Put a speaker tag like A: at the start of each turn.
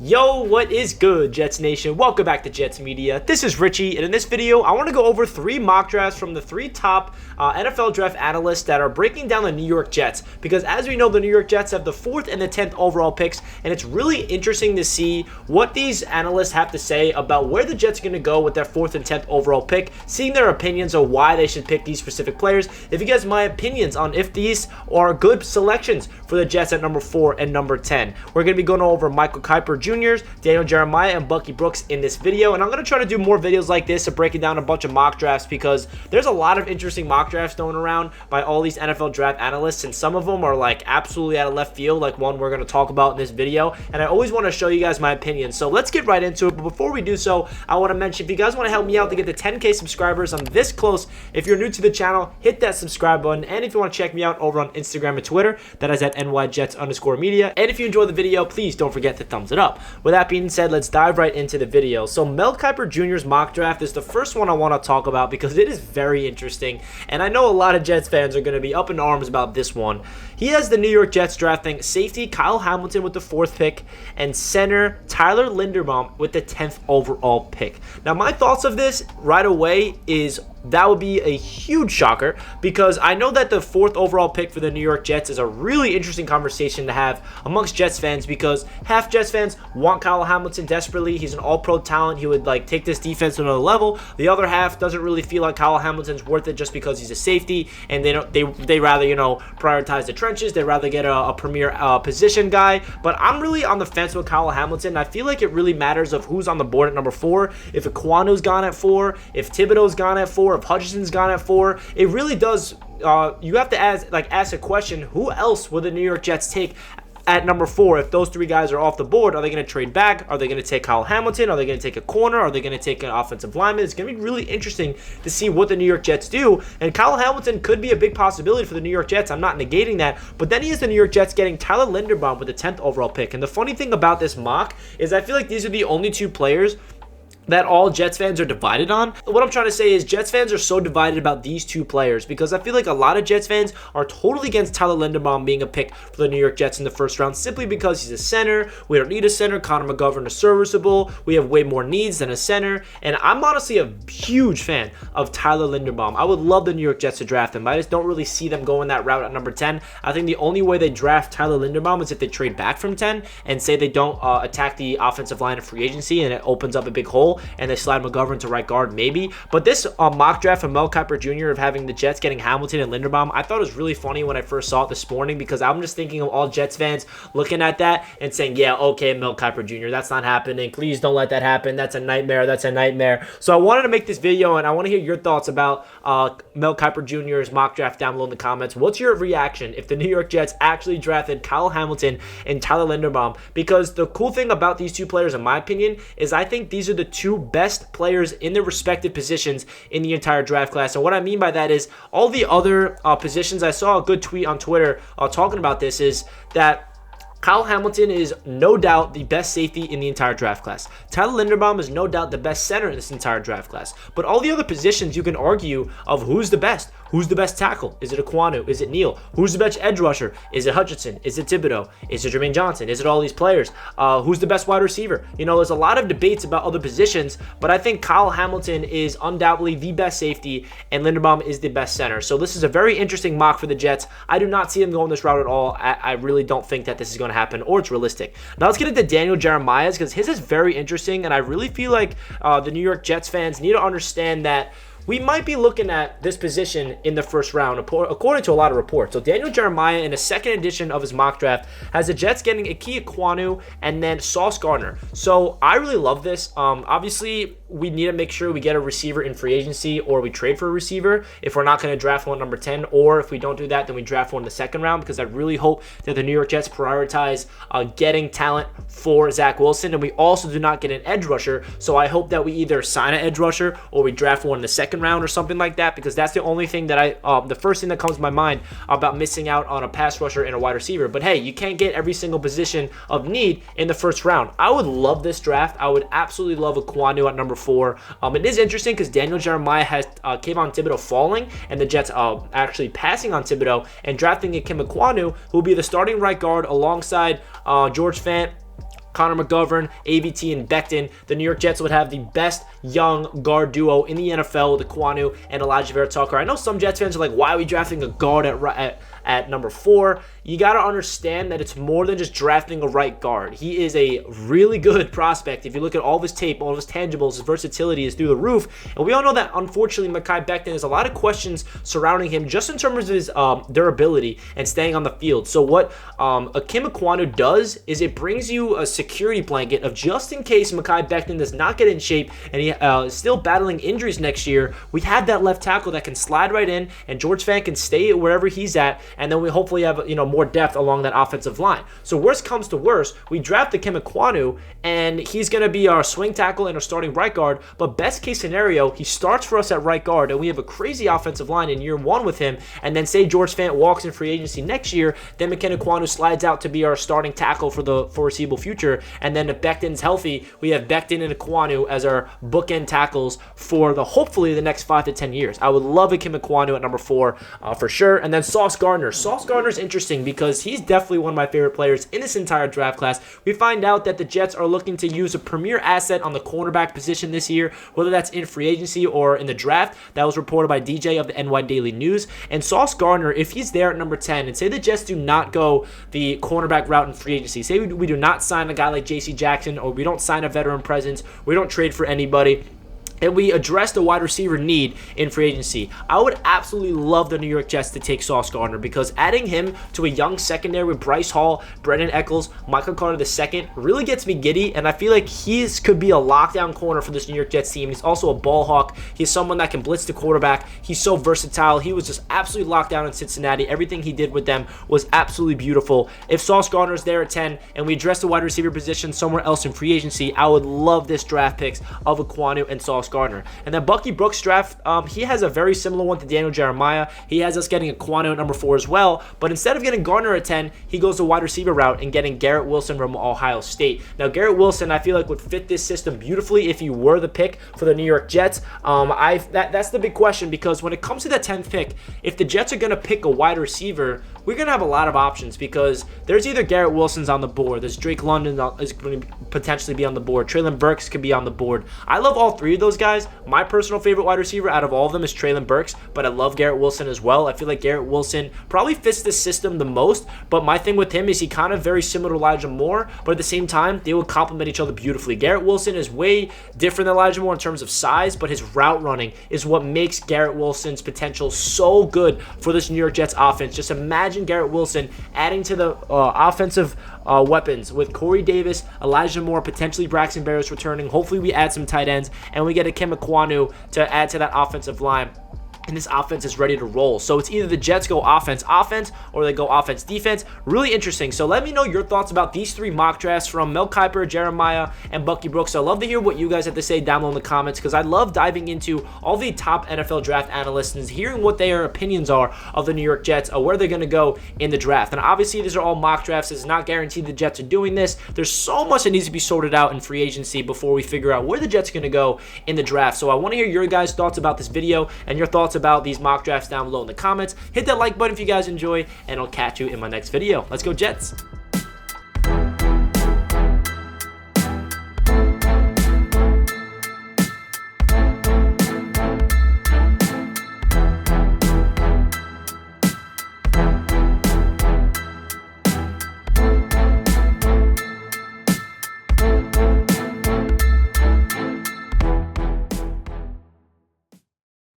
A: Yo, what is good, Jets Nation? Welcome back to Jets Media. This is Richie, and in this video, I want to go over 3 mock drafts from the 3 top NFL draft analysts that are breaking down the New York Jets. Because as we know, the New York Jets have the 4th and the 10th overall picks, and it's really interesting to see what these analysts have to say about where the Jets are going to go with their 4th and 10th overall pick, seeing their opinions on why they should pick these specific players. If you guys have my opinions on if these are good selections for the Jets at number 4 and number 10. We're going to be going over Mel Kiper Jr., Daniel Jeremiah, and Bucky Brooks in this video, and I'm going to try to do more videos like this of breaking down a bunch of mock drafts because there's a lot of interesting mock drafts thrown around by all these NFL draft analysts, and some of them are like absolutely out of left field, like one we're going to talk about in this video, and I always want to show you guys my opinion. So let's get right into it, but before we do so, I want to mention, if you guys want to help me out to get to 10K subscribers, I'm this close. If you're new to the channel, hit that subscribe button, and if you want to check me out over on Instagram and Twitter, that is at nyjets_media, and if you enjoy the video, please don't forget to thumbs it up. With that being said, let's dive right into the video. So Mel Kiper Jr.'s mock draft is the first one I want to talk about because it is very interesting, and I know a lot of Jets fans are going to be up in arms about this one. He has the New York Jets drafting safety Kyle Hamilton with the 4th pick and center Tyler Linderbaum with the 10th overall pick. Now, my thoughts of this right away is that would be a huge shocker because I know that the 4th overall pick for the New York Jets is a really interesting conversation to have amongst Jets fans because half Jets fans want Kyle Hamilton desperately. He's an all-pro talent. He would like take this defense to another level. The other half doesn't really feel like Kyle Hamilton's worth it just because he's a safety, and they rather, prioritize the trenches. They rather get a premier position guy. But I'm really on the fence with Kyle Hamilton. I feel like it really matters of who's on the board at number 4. If Ekwonu's gone at 4, if Thibodeau's gone at 4, if Hutchinson's gone at 4, it really does. You have to ask a question: who else would the New York Jets take at number 4? If those 3 guys are off the board, are they going to trade back? Are they going to take Kyle Hamilton? Are they going to take a corner? Are they going to take an offensive lineman? It's going to be really interesting to see what the New York Jets do. And Kyle Hamilton could be a big possibility for the New York Jets. I'm not negating that. But then he has the New York Jets getting Tyler Linderbaum with the 10th overall pick. And the funny thing about this mock is I feel like these are the only 2 players that all Jets fans are divided on. What I'm trying to say is Jets fans are so divided about these 2 players because I feel like a lot of Jets fans are totally against Tyler Linderbaum being a pick for the New York Jets in the 1st round simply because he's a center. We don't need a center. Connor McGovern is serviceable. We have way more needs than a center, and I'm honestly a huge fan of Tyler Linderbaum. I would love the New York Jets to draft him. I just don't really see them going that route at number 10. I think the only way they draft Tyler Linderbaum is if they trade back from 10 and say they don't attack the offensive line of free agency and it opens up a big hole and they slide McGovern to right guard, maybe. But this mock draft from Mel Kiper Jr. of having the Jets getting Hamilton and Linderbaum, I thought it was really funny when I first saw it this morning because I'm just thinking of all Jets fans looking at that and saying, yeah, okay, Mel Kiper Jr., that's not happening. Please don't let that happen. That's a nightmare. That's a nightmare. So I wanted to make this video, and I want to hear your thoughts about Mel Kiper Jr.'s mock draft down below in the comments. What's your reaction if the New York Jets actually drafted Kyle Hamilton and Tyler Linderbaum? Because the cool thing about these 2 players, in my opinion, is I think these are the 2 best players in their respective positions in the entire draft class. And what I mean by that is all the other positions, I saw a good tweet on Twitter talking about this, is that Kyle Hamilton is no doubt the best safety in the entire draft class. Tyler Linderbaum is no doubt the best center in this entire draft class. But all the other positions, you can argue of who's the best. Who's the best tackle? Is it Ekwonu? Is it Neal? Who's the best edge rusher? Is it Hutchinson? Is it Thibodeau? Is it Jermaine Johnson? Is it all these players? Who's the best wide receiver? There's a lot of debates about other positions, but I think Kyle Hamilton is undoubtedly the best safety and Linderbaum is the best center. So this is a very interesting mock for the Jets. I do not see them going this route at all. I really don't think that this is going to happen or it's realistic. Now let's get into Daniel Jeremiah's because his is very interesting, and I really feel like the New York Jets fans need to understand that we might be looking at this position in the 1st round, according to a lot of reports. So Daniel Jeremiah, in a 2nd edition of his mock draft, has the Jets getting Ike Ekwonu and then Sauce Gardner. So I really love this. Obviously, we need to make sure we get a receiver in free agency or we trade for a receiver if we're not going to draft one at number 10, or if we don't do that, then we draft one in the 2nd round, because I really hope that the New York Jets prioritize getting talent for Zach Wilson, and we also do not get an edge rusher. So I hope that we either sign an edge rusher or we draft one in the 2nd round or something like that, because that's the only thing that the first thing that comes to my mind about missing out on a pass rusher and a wide receiver. But hey, you can't get every single position of need in the 1st round. I would love this draft. I would absolutely love Ekwonu at number 4. It is interesting because Daniel Jeremiah has Kayvon Thibodeau falling, and the Jets actually passing on Thibodeau and drafting Ikem Ekwonu, who will be the starting right guard alongside George Fant, Connor McGovern, AVT, and Becton, the New York Jets would have the best young guard duo in the NFL with Ekwonu and Elijah Vera-Tucker. I know some Jets fans are like, why are we drafting a guard at number 4? You got to understand that it's more than just drafting a right guard. He is a really good prospect. If you look at all of his tape, all of his tangibles, his versatility is through the roof. And we all know that, unfortunately, Mekhi Becton has a lot of questions surrounding him just in terms of his durability and staying on the field. So what Akim Ekwonu does is it brings you a security blanket of just in case Mekhi Becton does not get in shape and he is still battling injuries next year, we have that left tackle that can slide right in and George Fant can stay wherever he's at, and then we hopefully have more depth along that offensive line. So worst comes to worst, we draft Akim Ekwonu and he's going to be our swing tackle and our starting right guard, but best case scenario, he starts for us at right guard and we have a crazy offensive line in year 1 with him, and then say George Fant walks in free agency next year, then Akim Ekwonu slides out to be our starting tackle for the foreseeable future, and then if Becton's healthy, we have Becton and Ekwonu as our bookend tackles for hopefully the next 5 to 10 years. I would love Akim Ekwonu at number 4 for sure. And then Sauce Gardner. Sauce Gardner's interesting because he's definitely one of my favorite players in this entire draft class. We find out that the Jets are looking to use a premier asset on the cornerback position this year, whether that's in free agency or in the draft. That was reported by DJ of the NY Daily News. And Sauce Gardner, if he's there at number 10, and say the Jets do not go the cornerback route in free agency, say we do not sign a guy like J.C. Jackson, or we don't sign a veteran presence, we don't trade for anybody, and we address the wide receiver need in free agency, I would absolutely love the New York Jets to take Sauce Gardner, because adding him to a young secondary with Bryce Hall, Brendan Eccles, Michael Carter II really gets me giddy, and I feel like he could be a lockdown corner for this New York Jets team. He's also a ball hawk. He's someone that can blitz the quarterback. He's so versatile. He was just absolutely locked down in Cincinnati. Everything he did with them was absolutely beautiful. If Sauce Gardner is there at 10 and we address the wide receiver position somewhere else in free agency, I would love this draft picks of Ekwonu and Sauce Gardner. And then Bucky Brooks draft, he has a very similar one to Daniel Jeremiah. He has us getting Ekwonu at number 4 as well, but instead of getting Gardner at 10, he goes the wide receiver route and getting Garrett Wilson from Ohio State. Now Garrett Wilson, I feel like would fit this system beautifully if he were the pick for the New York Jets. That's the big question, because when it comes to that 10th pick, if the Jets are going to pick a wide receiver, we're going to have a lot of options, because there's either Garrett Wilson's on the board, there's Drake London is going to potentially be on the board, Treylon Burks could be on the board. I love all 3 of those guys. My personal favorite wide receiver out of all of them is Treylon Burks, but I love Garrett Wilson as well. I feel like Garrett Wilson probably fits this system the most, but my thing with him is he kind of very similar to Elijah Moore, but at the same time, they will complement each other beautifully. Garrett Wilson is way different than Elijah Moore in terms of size, but his route running is what makes Garrett Wilson's potential so good for this New York Jets offense. Just imagine Garrett Wilson adding to the offensive weapons with Corey Davis, Elijah Moore, potentially Braxton Berrios returning. Hopefully we add some tight ends and we get Akim Ekwonu to add to that offensive line, and this offense is ready to roll. So it's either the Jets go offense or they go offense defense. Really interesting. So let me know your thoughts about these 3 mock drafts from Mel Kiper, Jeremiah, and Bucky Brooks. I'd love to hear what you guys have to say down below in the comments, because I love diving into all the top NFL draft analysts and hearing what their opinions are of the New York Jets, or where they're going to go in the draft. And obviously these are all mock drafts. It's not guaranteed the Jets are doing this. There's so much that needs to be sorted out in free agency before we figure out where the Jets are going to go in the draft. So I want to hear your guys' thoughts about this video and your thoughts about these mock drafts down below in the comments. Hit that like button if you guys enjoy, and I'll catch you in my next video. Let's go Jets!